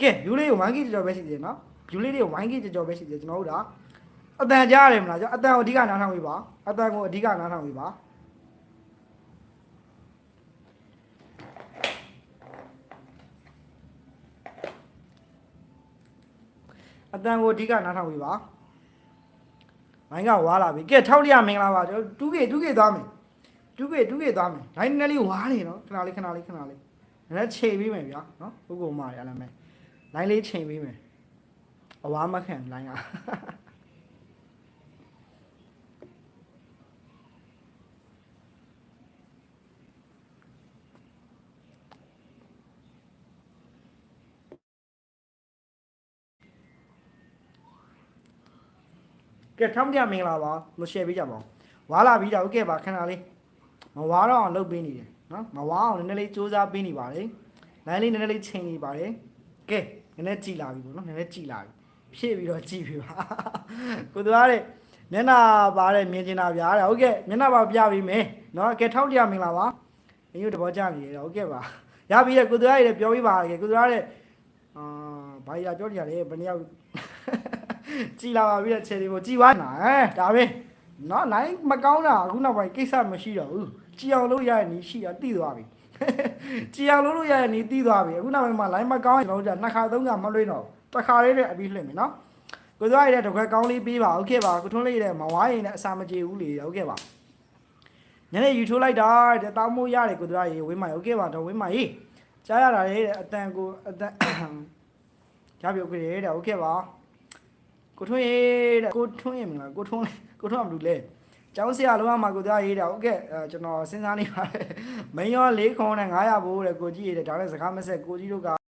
ကဲယူလေးကိုဝိုင်းကြီးကြော်ပဲရှိသေးတယ်နော်ယူလေးတွေကိုဝိုင်းကြီးကြော်ပဲရှိသေးတယ်ကျွန်တော်တို့ဒါအတန်ကြားရတယ်မလားကျွန်တော်အတန်ကိုအဓိကနားထောင်ပြီးပါအတန်ကိုအဓိကနားထောင်ပြီးပါအတန်ကိုအဓိကနားထောင်ပြီးပါမိုင်းကဝါလာပြီကဲထောက်လျမင်္ဂလာပါကျွန်တော်တူးကေသွားမယ်တူးကေသွားမယ်ဒိုင်းနည်းလေးဝါနေနော်ခဏလေးနည်းချိန်ပြီးမယ်ဗျာနော်ပုဂ္ဂိုလ်မာရလည်းမယ်လိုင်းလေးချိန်ပြီးမယ်အဝါမခံလိုင်းကကဲထောက်လျမင်္ဂလာပါလို့ share ပေးကြပါဦးဝါလာပြီးတော့โอเคပါခဏလေးမဝါတော့အောင်လုပ်ပေးနေတယ်နော်မဝါအောင်နည်းနည်းလေးစူးစမ်းပေးနေပါတယ်လိုင်းလေးနည်းနည်းလေးချိန်နေပါတယ်ကဲနည်းနည်းကြည်လာပြီပေါ့နော်နည်းနည်းကြည်လာပြီဖြည့်ပြီးတော့ကြည်ပြီပါကိုသူကတဲ့မျက်နှာပါတဲ့မြင်ကျင်တာဗျာတဲ့ဟုတ်ကဲ့မျက်နှာပါပြပြီးမယ်နော်ကဲထောက်လျမင်္ဂလာပါမင်းတို့တဘောကြနေတယ်ဟုတ်ကဲ့ပါရပြီတဲ့ကိုသူကရဲ့ပြောပြီးပါကဲကိုသူကရဲ့ဘာကြီးပြောနေရလဲဘယ်နှယောက်ကြည်လာပါပြီတဲ့ခြေတွေကိုကြည်သွားနာဒါပဲနော်လိုင်းမကောင်းတာအခုနောက်ပိုင်းကိစ္စမရှိတော့ဘူးကြည်အောင်လုပ်ရတဲ့နီးရှိတာတိသွားပြီကြည်အောင်လုပ်ရတဲ့နီးတိသွားပြီအခုနောက်ပိုင်းမှာလိုင်းမကောင်းရင်ကျွန်တော်တို့ကနှစ်ခါသုံးခါမလွှင့်တော့တစ်ခါလေးနဲ့အပြီးလွှင့်မယ်နော်ကိုသွားရတဲ့တခွက်ကောင်းလေးပေးပါဟုတ်ကဲ့ပါကိုထွန်းလေးတဲ့မဝါရင်လည်းအစာမကြေဘူးလေဟုတ်ကဲ့ပါညနေယူထိုးလိုက်တာတဲ့တောင်းမိုးရတယ်ကိုသွားရေဝင်းမဟုတ်ကဲ့ပါတော့ဝင်းမရေးကြားရတာလေတဲ့အတန်ကိုအတန်ရပြုတ်ကြတယ်တဲ့ဟုတ်ကဲ့ပါကိုထွန်းရေတဲ့ကိုထွန်းရေမလားကိုထွန်းမလို့လေကျောင်းဆရာလုံးဝမှာကိုသွားရေးတာဟုတ်ကဲ့ကျွန်တော်စဉ်းစားနေပါတယ်မင်းရော4ခွန်နဲ့900ဘိုးတဲ့ကိုကြီးရေးတဲ့ဒါနဲ့စကားမဆက်ကိုကြီးတို့က